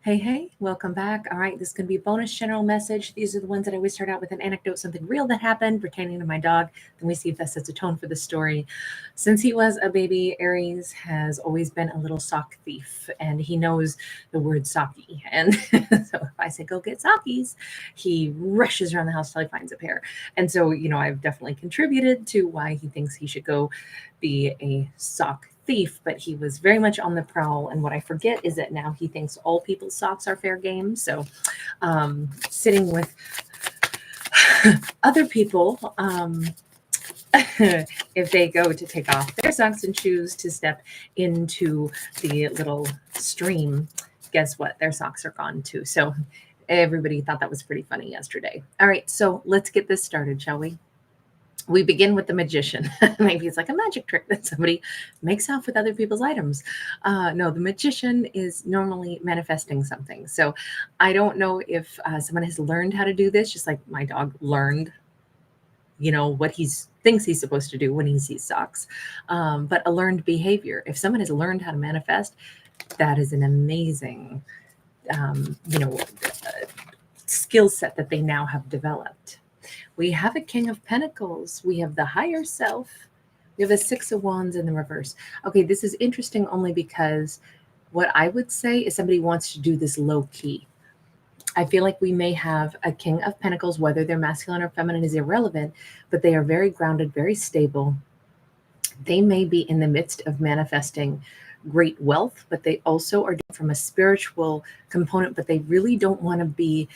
Hey, welcome back. All right, this is going to be a bonus general message. These are the ones that I always start out with an anecdote, something real that happened pertaining to my dog. Then we see if that sets a tone for the story. Since he was a baby, Aries has always been a little sock thief, and he knows the word socky. And so if I say, go get sockies, he rushes around the house till he finds a pair. And so, I've definitely contributed to why he thinks he should go be a sock thief, but he was very much on the prowl. And what I forget is that now he thinks all people's socks are fair game. So sitting with other people, if they go to take off their socks and choose to step into the little stream, guess what? Their socks are gone too. So everybody thought that was pretty funny yesterday. All right, so let's get this started, shall we? We begin with the magician. Maybe it's like a magic trick that somebody makes off with other people's items. No, the magician is normally manifesting something. So I don't know if someone has learned how to do this, just like my dog learned, what he thinks he's supposed to do when he sees socks. But a learned behavior. If someone has learned how to manifest, that is an amazing, skill set that they now have developed. We have a King of Pentacles. We have the higher self. We have a Six of Wands in the reverse. Okay, this is interesting only because what I would say is somebody wants to do this low key. I feel like we may have a King of Pentacles, whether they're masculine or feminine is irrelevant, but they are very grounded, very stable. They may be in the midst of manifesting great wealth, but they also are from a spiritual component, but they really don't want to be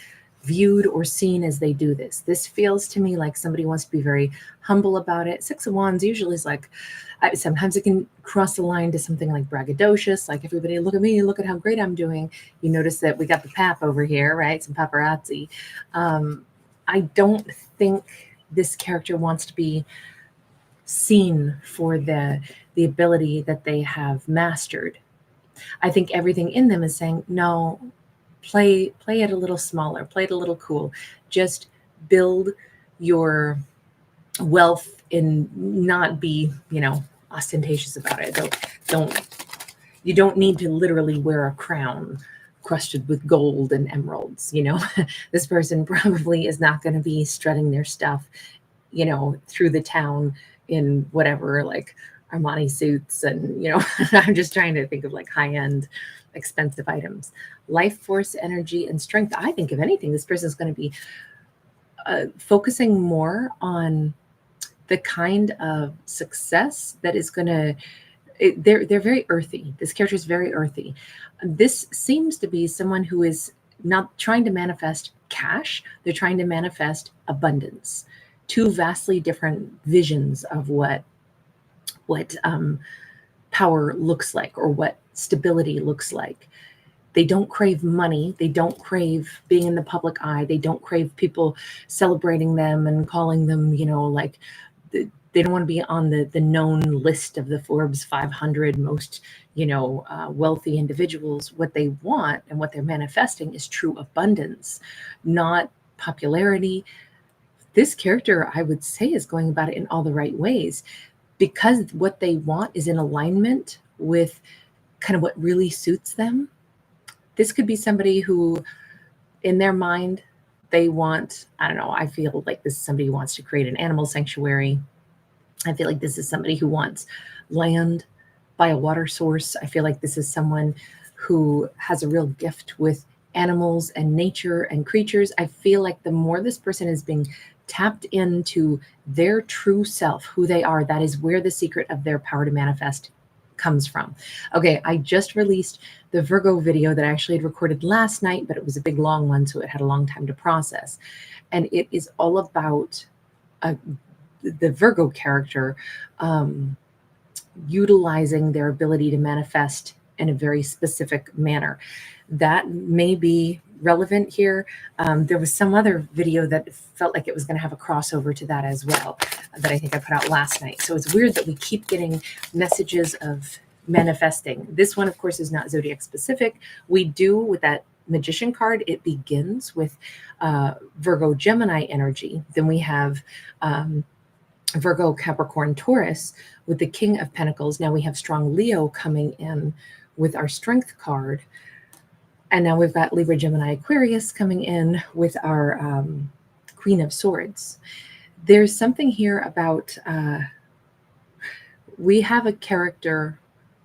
viewed or seen as they do this. This feels to me like somebody wants to be very humble about it. Six of Wands usually is like, sometimes it can cross the line to something like braggadocious, like everybody look at me, look at how great I'm doing. You notice that we got the pap over here, right? Some paparazzi. I don't think this character wants to be seen for the ability that they have mastered. I think everything in them is saying, no, play it a little smaller, play it a little cool, just build your wealth and not be ostentatious about it. You don't need to literally wear a crown crusted with gold and emeralds. This person probably is not going to be strutting their stuff through the town in whatever, like Armani suits and I'm just trying to think of like high-end expensive items. Life force, energy, and strength. I think if anything, this person is going to be focusing more on the kind of success that is going to, they're very earthy. This character is very earthy. This seems to be someone who is not trying to manifest cash. They're trying to manifest abundance. Two vastly different visions of what power looks like or what stability looks like. They don't crave money. They don't crave being in the public eye. They don't crave people celebrating them and calling them, they don't want to be on the known list of the Forbes 500 most, wealthy individuals. What they want and what they're manifesting is true abundance, not popularity. This character, I would say, is going about it in all the right ways because what they want is in alignment with kind of what really suits them. This could be somebody who, in their mind, they want, I don't know, I feel like this is somebody who wants to create an animal sanctuary. I feel like this is somebody who wants land by a water source. I feel like this is someone who has a real gift with animals and nature and creatures. I feel like the more this person is being tapped into their true self, who they are, that is where the secret of their power to manifest comes from. Okay, I just released the Virgo video that I actually had recorded last night, but it was a big long one, so it had a long time to process. And it is all about the Virgo character utilizing their ability to manifest in a very specific manner. That may be relevant here. There was some other video that felt like it was going to have a crossover to that as well that I think I put out last night. So it's weird that we keep getting messages of manifesting. This one, of course, is not zodiac specific. We do with that magician card, it begins with Virgo Gemini energy. Then we have Virgo Capricorn Taurus with the King of Pentacles. Now we have strong Leo coming in with our strength card. And now we've got Libra, Gemini, Aquarius coming in with our Queen of Swords. There's something here about we have a character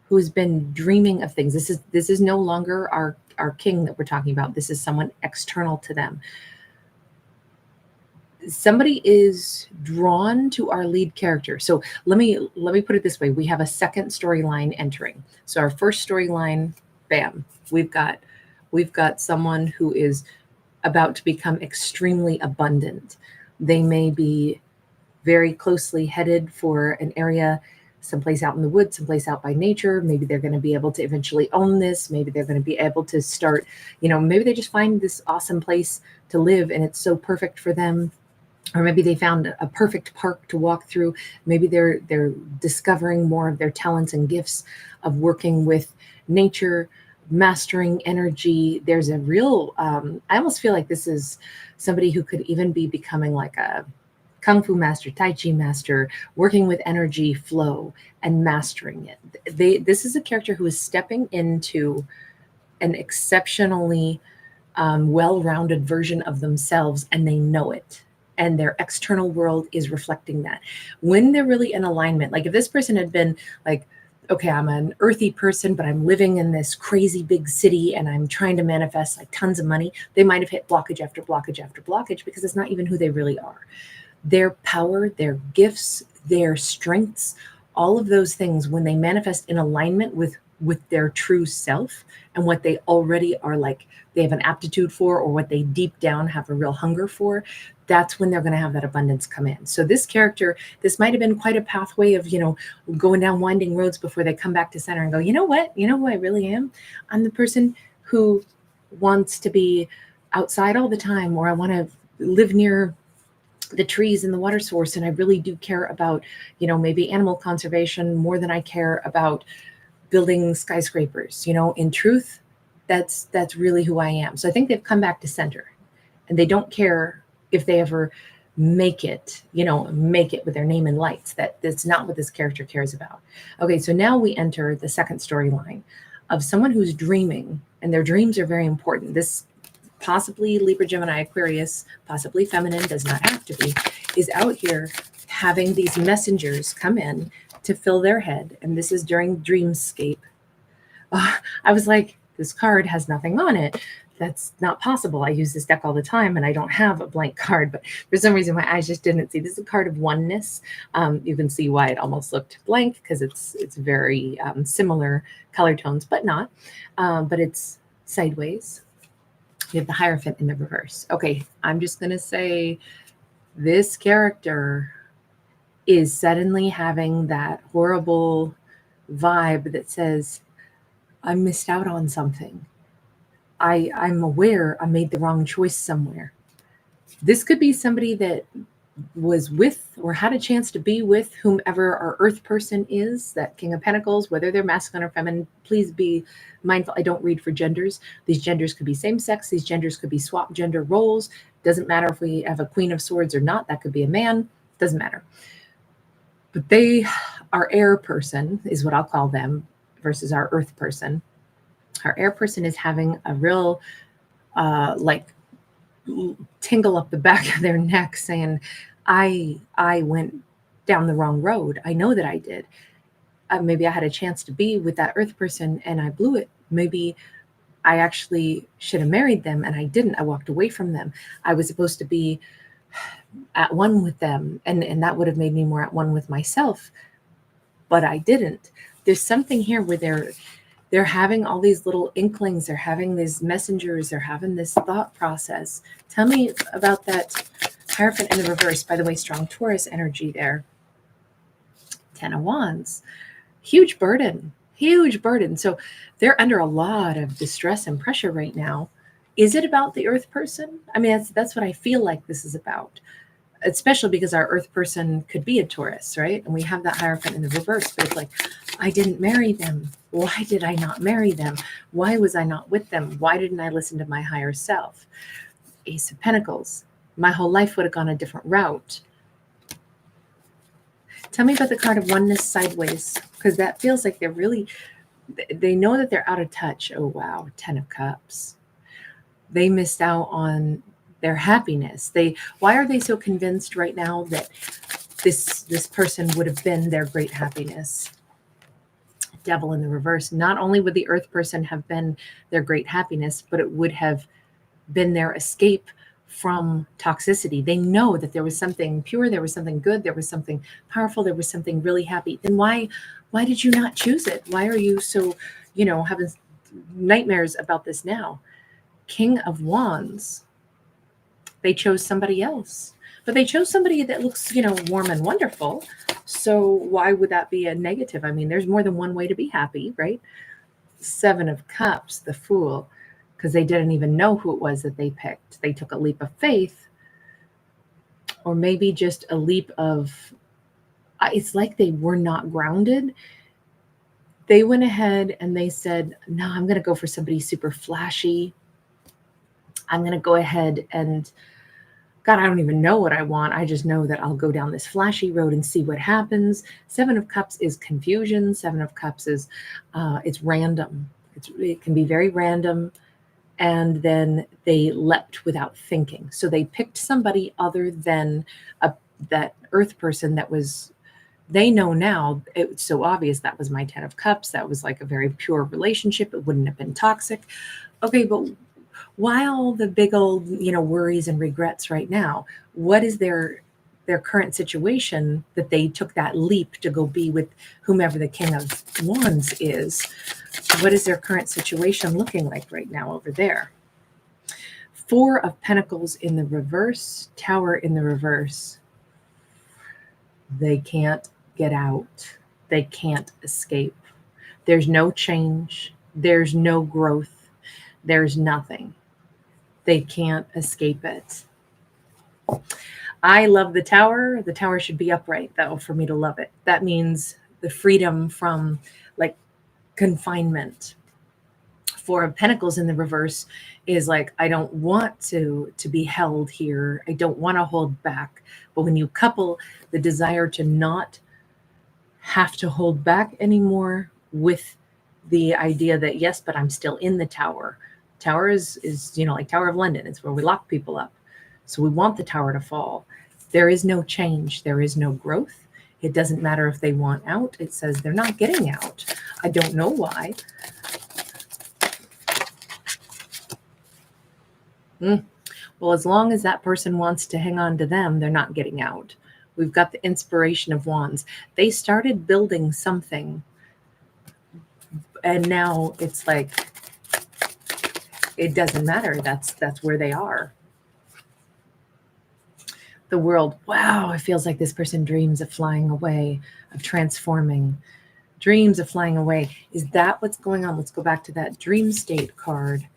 who's been dreaming of things. This is no longer our king that we're talking about. This is someone external to them. Somebody is drawn to our lead character. So let me put it this way. We have a second storyline entering. So our first storyline, bam, we've got someone who is about to become extremely abundant. They may be very closely headed for an area, someplace out in the woods, someplace out by nature. Maybe they're going to be able to eventually own this. Maybe they're going to be able to start, maybe they just find this awesome place to live and it's so perfect for them. Or maybe they found a perfect park to walk through. Maybe they're discovering more of their talents and gifts of working with nature, mastering energy. There's a real, I almost feel like this is somebody who could even be becoming like a Kung Fu master, Tai Chi master, working with energy flow and mastering it. This is a character who is stepping into an exceptionally well-rounded version of themselves, and they know it. And their external world is reflecting that. When they're really in alignment, like if this person had been like, okay, I'm an earthy person, but I'm living in this crazy big city and I'm trying to manifest like tons of money, they might have hit blockage after blockage after blockage because it's not even who they really are. Their power, their gifts, their strengths, all of those things, when they manifest in alignment with their true self and what they already are, like they have an aptitude for, or what they deep down have a real hunger for, that's when they're going to have that abundance come in. So this character, this might have been quite a pathway of, going down winding roads before they come back to center and go, you know who I really am? I'm the person who wants to be outside all the time, or I want to live near the trees and the water source. And I really do care about, maybe animal conservation more than I care about building skyscrapers. In truth, that's really who I am. So I think they've come back to center, and they don't care if they ever make it with their name in lights. That's not what this character cares about. Okay, so now we enter the second storyline of someone who's dreaming, and their dreams are very important. This possibly Libra, Gemini, Aquarius, possibly feminine, does not have to be, is out here having these messengers come in to fill their head. And this is during dreamscape. I was like, this card has nothing on it. That's not possible. I use this deck all the time and I don't have a blank card, but for some reason my eyes just didn't see. This is a card of oneness. You can see why it almost looked blank, because it's very similar color tones, but not. But it's sideways. You have the Hierophant in the reverse. Okay, I'm just going to say this character is suddenly having that horrible vibe that says, I missed out on something. I'm aware I made the wrong choice somewhere. This could be somebody that was with or had a chance to be with whomever our earth person is, that King of Pentacles, whether they're masculine or feminine. Please be mindful. I don't read for genders. These genders could be same sex. These genders could be swap gender roles. Doesn't matter if we have a Queen of Swords or not. That could be a man. Doesn't matter. But they, our air person is what I'll call them, versus our earth person. Our air person is having a real tingle up the back of their neck saying, I went down the wrong road. I know that I did. Maybe I had a chance to be with that earth person and I blew it. Maybe I actually should have married them and I didn't. I walked away from them. I was supposed to be at one with them, and that would have made me more at one with myself, but I didn't. There's something here where they're having all these little inklings. They're having these messengers. They're having this thought process. Tell me about that Hierophant in the reverse. By the way, strong Taurus energy there. 10 of Wands. Huge burden. So they're under a lot of distress and pressure right now. Is it about the earth person? I mean, that's what I feel like this is about. Especially because our earth person could be a Taurus, right? And we have that Hierophant in the reverse, but it's like, I didn't marry them. Why did I not marry them? Why was I not with them? Why didn't I listen to my higher self? Ace of Pentacles. My whole life would have gone a different route. Tell me about the card of oneness sideways, because that feels like they're really They know that they're out of touch. Oh, wow. 10 of Cups. They missed out on their happiness. Why are they so convinced right now that this person would have been their great happiness? Devil in the reverse. Not only would the Earth person have been their great happiness, but it would have been their escape from toxicity. They know that there was something pure, there was something good, there was something powerful, there was something really happy. Then why did you not choose it? Why are you so, having nightmares about this now? King of Wands. They chose somebody else. But they chose somebody that looks, warm and wonderful. So why would that be a negative? I mean, there's more than one way to be happy, right? 7 of Cups, the Fool, because they didn't even know who it was that they picked. They took a leap of faith, or maybe just a leap of, it's like they were not grounded. They went ahead and they said, no, I'm going to go for somebody super flashy. I'm going to go ahead and, God, I don't even know what I want. I just know that I'll go down this flashy road and see what happens. 7 of Cups is confusion. 7 of Cups is, it's random. It can be very random. And then they leapt without thinking. So they picked somebody other than that Earth person that was, they know now, it's so obvious that was my 10 of Cups. That was like a very pure relationship. It wouldn't have been toxic. Okay, but why all the big old, worries and regrets right now? What is their current situation that they took that leap to go be with whomever the King of Wands is? What is their current situation looking like right now over there? 4 of Pentacles in the reverse, Tower in the reverse. They can't get out. They can't escape. There's no change. There's no growth. There's nothing. They can't escape it. I love the Tower. The Tower should be upright, though, for me to love it. That means the freedom from like confinement. 4 of Pentacles in the reverse is like, I don't want to be held here. I don't want to hold back. But when you couple the desire to not have to hold back anymore with the idea that, yes, but I'm still in the Tower. Tower is like Tower of London. It's where we lock people up. So we want the Tower to fall. There is no change. There is no growth. It doesn't matter if they want out. It says they're not getting out. I don't know why. Well, as long as that person wants to hang on to them, they're not getting out. We've got the inspiration of Wands. They started building something, and now it's like, it doesn't matter. That's where they are. The World. Wow, it feels like this person dreams of flying away, of transforming. Dreams of flying away. Is that what's going on? Let's go back to that dream state card.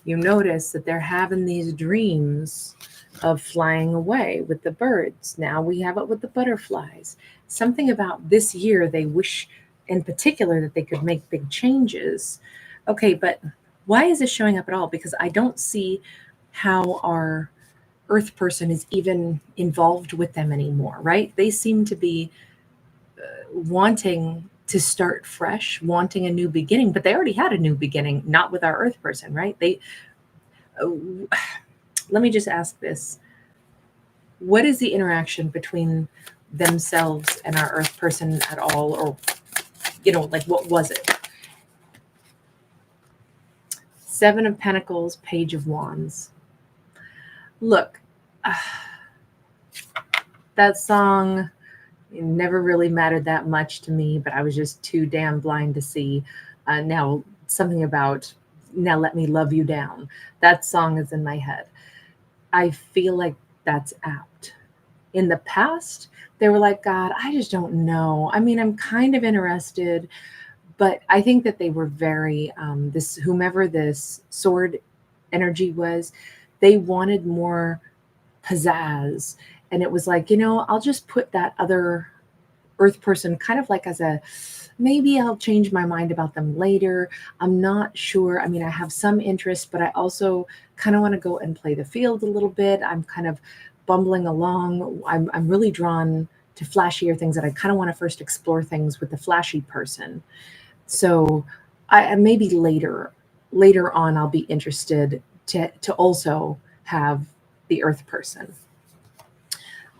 You notice that they're having these dreams of flying away with the birds. Now we have it with the butterflies. Something about this year, they wish in particular that they could make big changes. Okay, but why is this showing up at all? Because I don't see how our Earth person is even involved with them anymore, right? They seem to be wanting to start fresh, wanting a new beginning, but they already had a new beginning, not with our Earth person, right? Let me just ask this. What is the interaction between themselves and our Earth person at all? Or, like, what was it? 7 of Pentacles, Page of Wands. Look, that song, it never really mattered that much to me, but I was just too damn blind to see. Now, something about Now Let Me Love You Down. That song is in my head. I feel like that's apt. In the past, they were like, God, I just don't know. I mean, I'm kind of interested, but I think that they were very, whomever this sword energy was, they wanted more pizzazz. And it was like, I'll just put that other Earth person kind of like as a, maybe I'll change my mind about them later. I'm not sure. I mean, I have some interest, but I also kind of want to go and play the field a little bit. I'm kind of bumbling along. I'm really drawn to flashier things that I kind of want to first explore things with the flashy person. So I maybe later on I'll be interested to also have the earth person.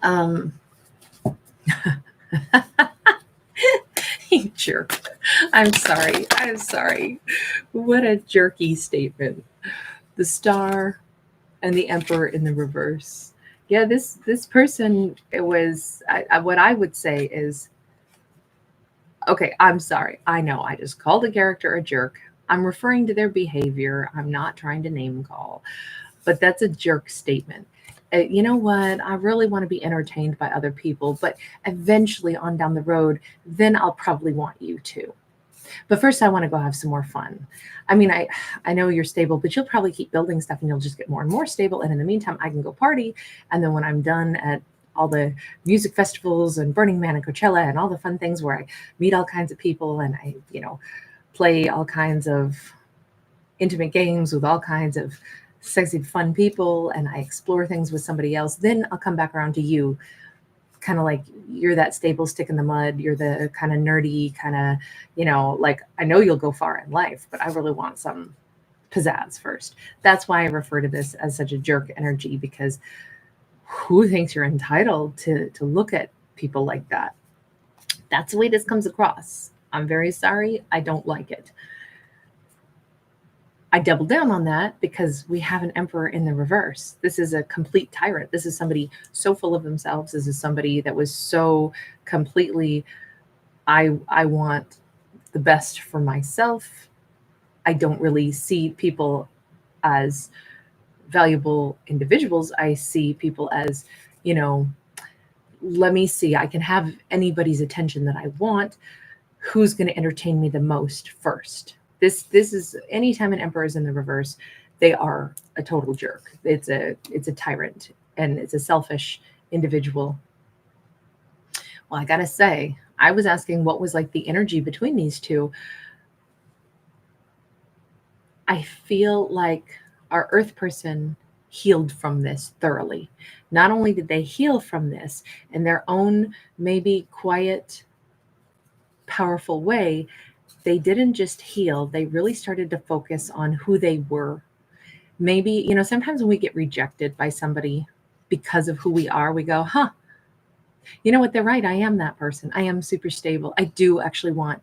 Um, you jerk. I'm sorry. I'm sorry. What a jerky statement. The star and the emperor in the reverse. Yeah, this person, it was what I would say is, okay, I'm sorry. I know I just called a character a jerk. I'm referring to their behavior. I'm not trying to name call, but that's a jerk statement. You know what? I really want to be entertained by other people, but eventually on down the road, then I'll probably want you to. But first, I want to go have some more fun. I mean, I know you're stable, but you'll probably keep building stuff and you'll just get more and more stable. And in the meantime, I can go party. And then when I'm done at all the music festivals and Burning Man and Coachella and all the fun things where I meet all kinds of people and I, play all kinds of intimate games with all kinds of sexy, fun people, and I explore things with somebody else, then I'll come back around to you, kind of like you're that stable stick in the mud. You're the kind of nerdy, kind of, like I know you'll go far in life, but I really want some pizzazz first. That's why I refer to this as such a jerk energy, because who thinks you're entitled to look at people like that? That's the way this comes across. I'm very sorry. I don't like it. I double down on that because we have an emperor in the reverse. This is a complete tyrant. This is somebody so full of themselves. This is somebody that was so completely, I want the best for myself. I don't really see people as valuable individuals. I see people as, let me see, I can have anybody's attention that I want. Who's going to entertain me the most first? This is anytime an emperor is in the reverse, they are a total jerk. It's a tyrant and it's a selfish individual. Well, I gotta say, I was asking what was like the energy between these two. I feel like our earth person healed from this thoroughly. Not only did they heal from this in their own maybe quiet, powerful way, they didn't just heal, they really started to focus on who they were. Maybe, sometimes when we get rejected by somebody because of who we are, we go, huh, you know what, they're right. I am that person. I am super stable. I do actually want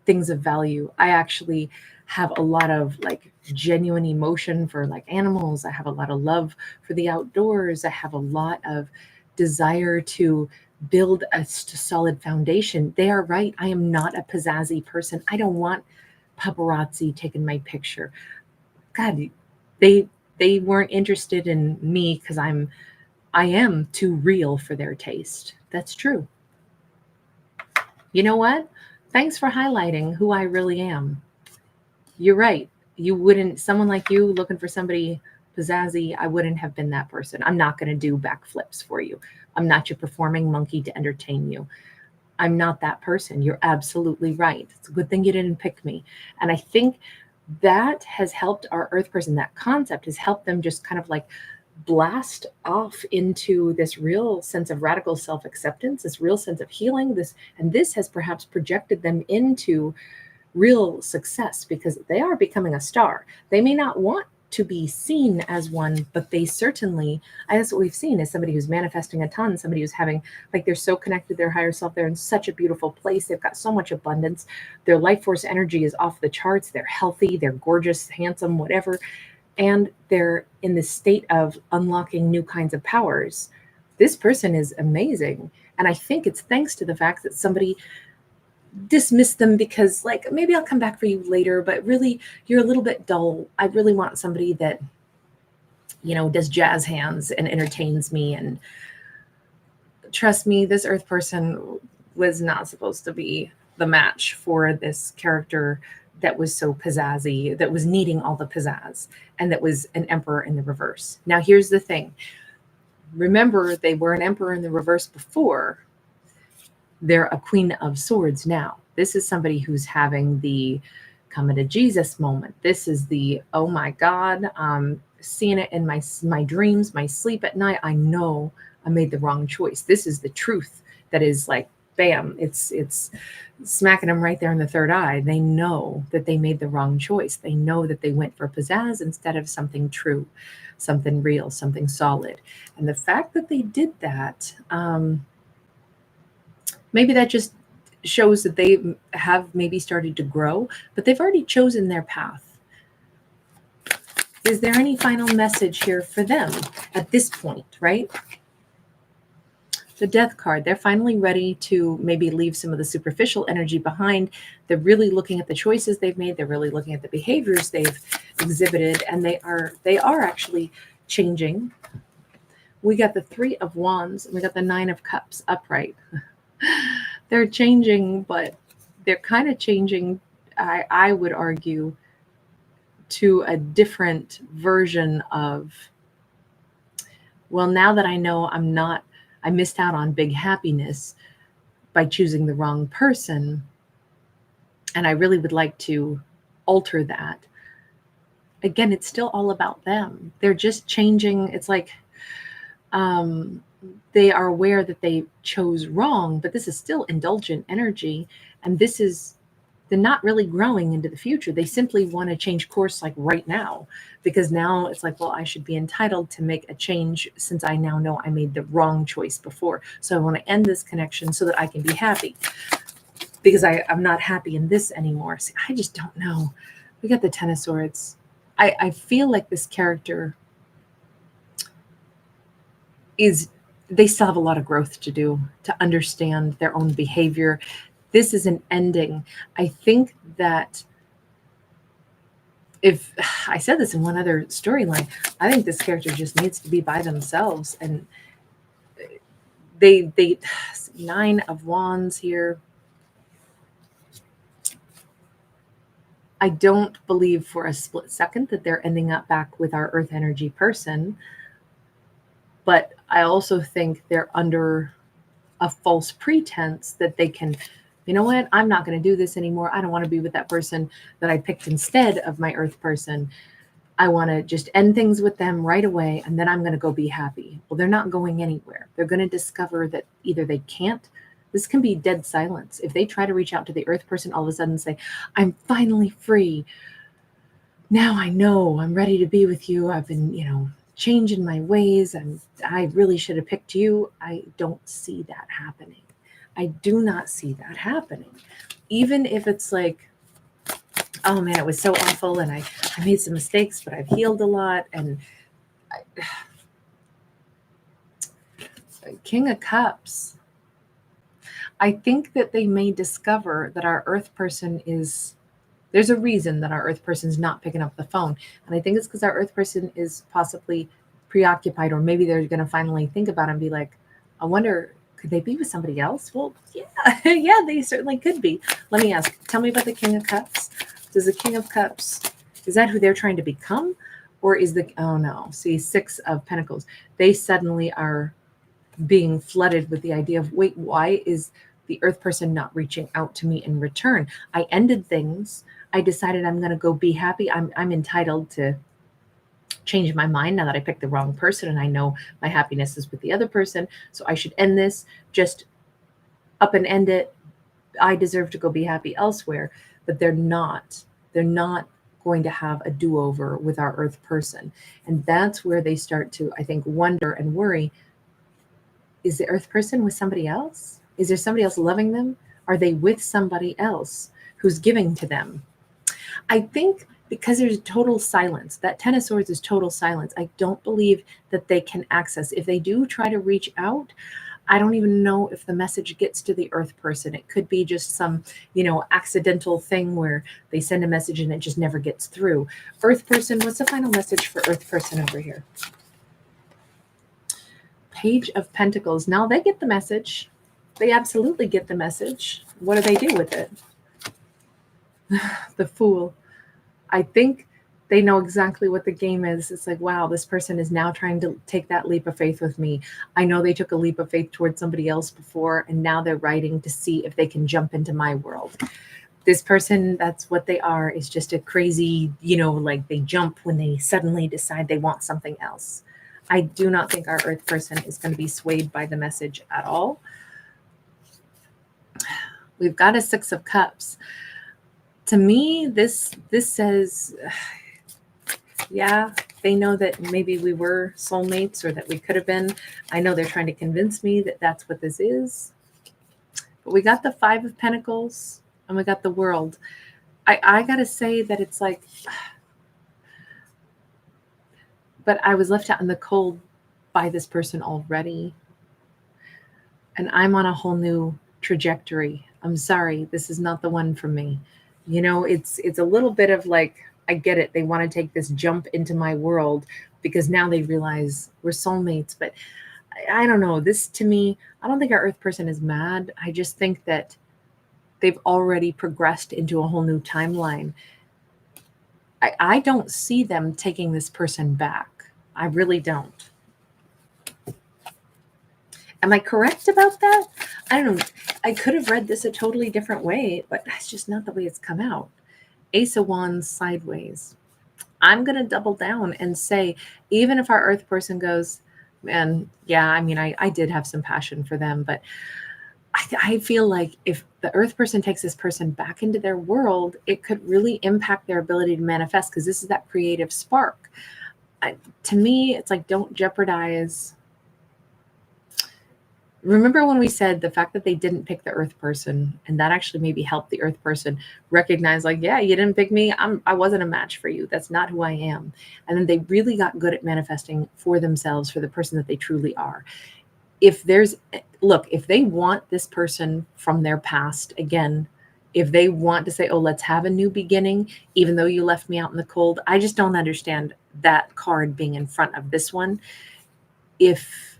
things of value. I actually have a lot of like genuine emotion for like animals. I have a lot of love for the outdoors. I have a lot of desire to build a solid foundation. They are right. I am not a pizzazzy person. I don't want paparazzi taking my picture. God, they weren't interested in me because I am too real for their taste. That's true. You know what? Thanks for highlighting who I really am. You're right. You wouldn't, someone like you looking for somebody pizzazzy, I wouldn't have been that person. I'm not going to do backflips for you. I'm not your performing monkey to entertain you. I'm not that person. You're absolutely right. It's a good thing you didn't pick me. And I think that has helped our earth person. That concept has helped them just kind of like blast off into this real sense of radical self-acceptance, this real sense of healing, this has perhaps projected them into real success because they are becoming a star. They may not want to be seen as one, but they certainly, that's what we've seen, is somebody who's manifesting a ton, somebody who's having, like, they're so connected to their higher self. They're in such a beautiful place. They've got so much abundance. Their life force energy is off the charts. They're healthy, they're gorgeous, handsome, whatever. And they're in this state of unlocking new kinds of powers. This person is amazing. And I think it's thanks to the fact that somebody dismiss them because, like, maybe I'll come back for you later, but really you're a little bit dull. I really want somebody that, does jazz hands and entertains me. And trust me, this earth person was not supposed to be the match for this character that was so pizzazzy, that was needing all the pizzazz, and that was an emperor in the reverse. Now, here's the thing. Remember, they were an emperor in the reverse before. They're a queen of swords now. This is somebody who's having the coming to Jesus moment. This is the, oh my God, seeing it in my dreams, my sleep at night. I know I made the wrong choice. This is the truth that is like bam, it's smacking them right there in the third eye. They know that they made the wrong choice. They know that they went for pizzazz instead of something true, something real, something solid. And the fact that they did that, maybe that just shows that they have maybe started to grow, but they've already chosen their path. Is there any final message here for them at this point, right? The Death card, they're finally ready to maybe leave some of the superficial energy behind. They're really looking at the choices they've made. They're really looking at the behaviors they've exhibited, and they are actually changing. We got the Three of Wands, and we got the Nine of Cups upright. They're changing, but they're kind of changing, I would argue, to a different version of, well, now that I know I missed out on big happiness by choosing the wrong person, and I really would like to alter that. Again, it's still all about them. They're just changing. It's like they are aware that they chose wrong, but this is still indulgent energy, and they're not really growing into the future. They simply want to change course like right now, because now it's like, well, I should be entitled to make a change since I now know I made the wrong choice before. So I want to end this connection so that I can be happy, because I'm not happy in this anymore. See, I just don't know. We got the Ten of Swords. I feel like this character they still have a lot of growth to do to understand their own behavior. This is an ending. I think that if I said this in one other storyline, I think this character just needs to be by themselves. And they Nine of Wands here. I don't believe for a split second that they're ending up back with our earth energy person. But I also think they're under a false pretense that they can, you know what, I'm not going to do this anymore. I don't want to be with that person that I picked instead of my earth person. I want to just end things with them right away, and then I'm going to go be happy. Well, they're not going anywhere. They're going to discover that either they can't. This can be dead silence. If they try to reach out to the earth person, all of a sudden say, I'm finally free. Now I know I'm ready to be with you. I've been, changing my ways, and I really should have picked you. I don't see that happening. I do not see that happening. Even if it's like, oh man, it was so awful and I made some mistakes, but I've healed a lot. And King of Cups. I think that they may discover that our earth person there's a reason that our earth person is not picking up the phone. And I think it's because our earth person is possibly preoccupied, or maybe they're going to finally think about it and be like, I wonder, could they be with somebody else? Well, yeah, yeah, they certainly could be. Let me ask, tell me about the King of Cups. Does the King of Cups, is that who they're trying to become? Or is oh no, see, Six of Pentacles. They suddenly are being flooded with the idea of, wait, why is the earth person not reaching out to me in return? I ended things. I decided I'm going to go be happy. I'm entitled to change my mind now that I picked the wrong person, and I know my happiness is with the other person. So I should end this, just up and end it. I deserve to go be happy elsewhere. But they're not going to have a do-over with our earth person. And that's where they start to, I think, wonder and worry. Is the earth person with somebody else? Is there somebody else loving them? Are they with somebody else who's giving to them? I think because there's total silence, that Ten of Swords is total silence. I don't believe that they can access. If they do try to reach out, I don't even know if the message gets to the earth person. It could be just some, accidental thing where they send a message and it just never gets through. Earth person, what's the final message for earth person over here? Page of Pentacles. Now they get the message. They absolutely get the message. What do they do with it? The Fool. I think they know exactly what the game is. It's like, wow, this person is now trying to take that leap of faith with me. I know they took a leap of faith towards somebody else before, and now they're writing to see if they can jump into my world. This person, that's what they are, is just a crazy, like they jump when they suddenly decide they want something else. I do not think our earth person is going to be swayed by the message at all. We've got a 6 of Cups. To me, this says, yeah, they know that maybe we were soulmates or that we could have been. I know they're trying to convince me that that's what this is. But we got the 5 of Pentacles and we got the World. I got to say that it's like, but I was left out in the cold by this person already. And I'm on a whole new trajectory. I'm sorry, this is not the one for me. You know, it's a little bit of like, I get it. They want to take this jump into my world because now they realize we're soulmates. But I don't know. This to me, I don't think our Earth person is mad. I just think that they've already progressed into a whole new timeline. I don't see them taking this person back. I really don't. Am I correct about that? I don't know. I could have read this a totally different way, but that's just not the way it's come out. Ace of Wands sideways. I'm going to double down and say, even if our Earth person goes, man, yeah, I mean, I did have some passion for them, but I feel like if the Earth person takes this person back into their world, it could really impact their ability to manifest because this is that creative spark. To me, it's like, don't jeopardize. Remember when we said the fact that they didn't pick the Earth person, and that actually maybe helped the Earth person recognize, like, yeah, you didn't pick me. I wasn't a match for you. That's not who I am. And then they really got good at manifesting for themselves, for the person that they truly are. If they want this person from their past, again, if they want to say, oh, let's have a new beginning, even though you left me out in the cold, I just don't understand that card being in front of this one. If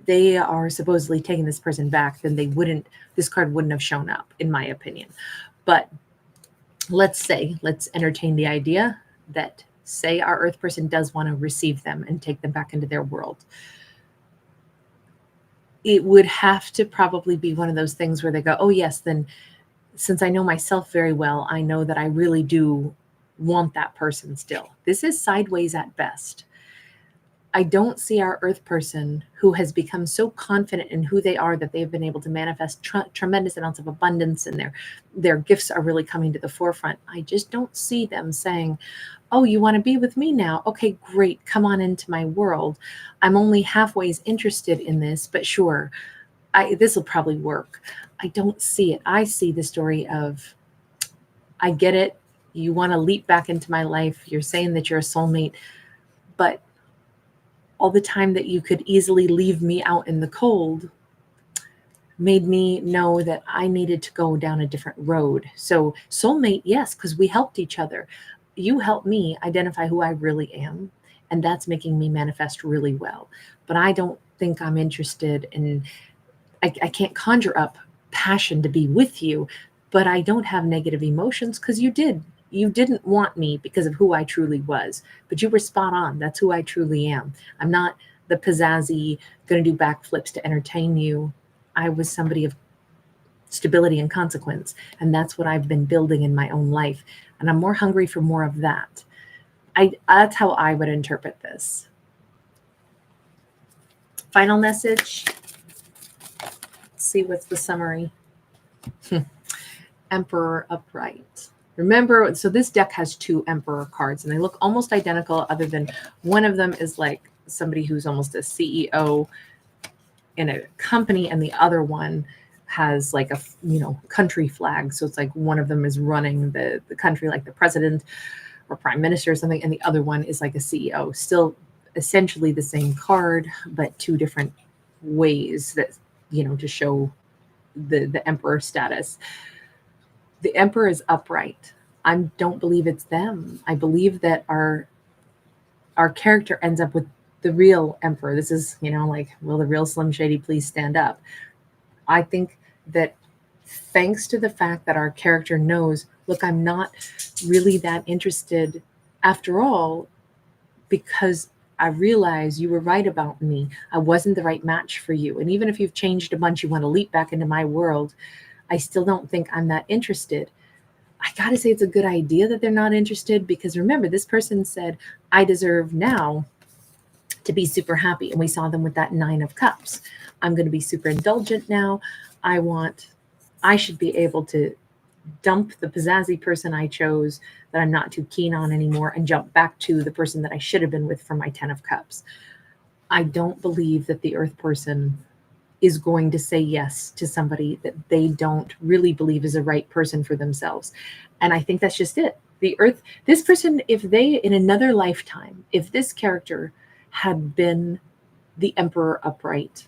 they are supposedly taking this person back, then this card wouldn't have shown up, in my opinion. But let's entertain the idea that, say, our Earth person does want to receive them and take them back into their world. It would have to probably be one of those things where they go, oh yes, then since I know myself very well, I know that I really do want that person still. This is sideways at best. I don't see our Earth person who has become so confident in who they are that they've been able to manifest tremendous amounts of abundance, and their gifts are really coming to the forefront. I just don't see them saying, oh, you want to be with me now? Okay, great. Come on into my world. I'm only halfway interested in this, but sure, this will probably work. I don't see it. I see the story of, I get it. You want to leap back into my life. You're saying that you're a soulmate, but all the time that you could easily leave me out in the cold made me know that I needed to go down a different road. So soulmate, yes, because we helped each other. You helped me identify who I really am, and that's making me manifest really well. But I don't think I'm interested in, I can't conjure up passion to be with you, but I don't have negative emotions because you did. You didn't want me because of who I truly was, but you were spot on. That's who I truly am. I'm not the pizzazzy, going to do backflips to entertain you. I was somebody of stability and consequence, and that's what I've been building in my own life. And I'm more hungry for more of that. That's how I would interpret this. Final message. Let's see what's the summary. Emperor upright. Remember, so this deck has 2 Emperor cards, and they look almost identical, other than one of them is like somebody who's almost a CEO in a company, and the other one has like a country flag. So it's like one of them is running the country, like the president or prime minister or something, and the other one is like a CEO. Still essentially the same card, but 2 different ways that, to show the emperor status. The emperor is upright. I don't believe it's them. I believe that our character ends up with the real emperor. This is, like, will the real Slim Shady please stand up? I think that thanks to the fact that our character knows, look, I'm not really that interested after all, because I realize you were right about me. I wasn't the right match for you. And even if you've changed a bunch, you want to leap back into my world, I still don't think I'm that interested. I got to say it's a good idea that they're not interested, because remember, this person said, I deserve now to be super happy. And we saw them with that 9 of Cups. I'm going to be super indulgent now. I want I should be able to dump the pizzazzy person I chose that I'm not too keen on anymore and jump back to the person that I should have been with for my 10 of cups. I don't believe that the earth person is going to say yes to somebody that they don't really believe is a right person for themselves. And I think that's just it. The earth, this person, if they, in another lifetime, if this character had been the emperor upright,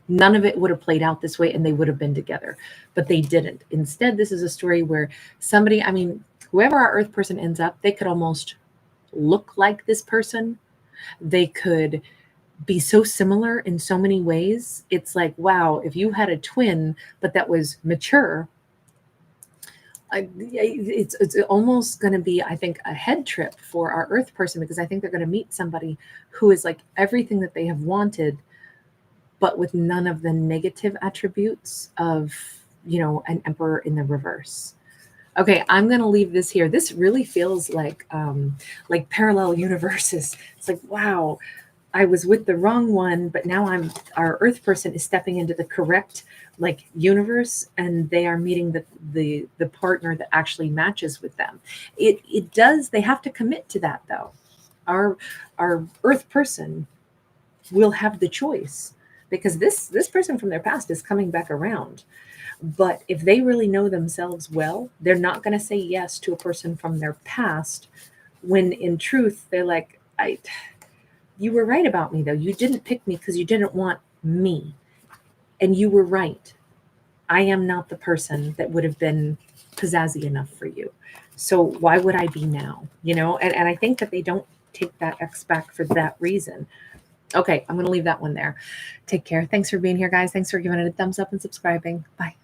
none of it would have played out this way and they would have been together, but they didn't. Instead, this is a story where somebody, I mean, whoever our earth person ends up, they could almost look like this person. They could be so similar in so many ways. It's like, wow, if you had a twin, but that was mature, it's almost going to be, I think, a head trip for our earth person, because I think they're going to meet somebody who is like everything that they have wanted, but with none of the negative attributes of, you know, an emperor in the reverse. Okay, I'm going to leave this here. This really feels like parallel universes. It's like, wow, I was with the wrong one, but now our earth person is stepping into the correct like universe, and they are meeting the partner that actually matches with them. It does, they have to commit to that though. Our earth person will have the choice, because this person from their past is coming back around. But if they really know themselves well, they're not going to say yes to a person from their past when in truth they're like, you were right about me though. You didn't pick me because you didn't want me. And you were right. I am not the person that would have been pizzazzy enough for you. So why would I be now? You know, and I think that they don't take that X back for that reason. Okay, I'm going to leave that one there. Take care. Thanks for being here, guys. Thanks for giving it a thumbs up and subscribing. Bye.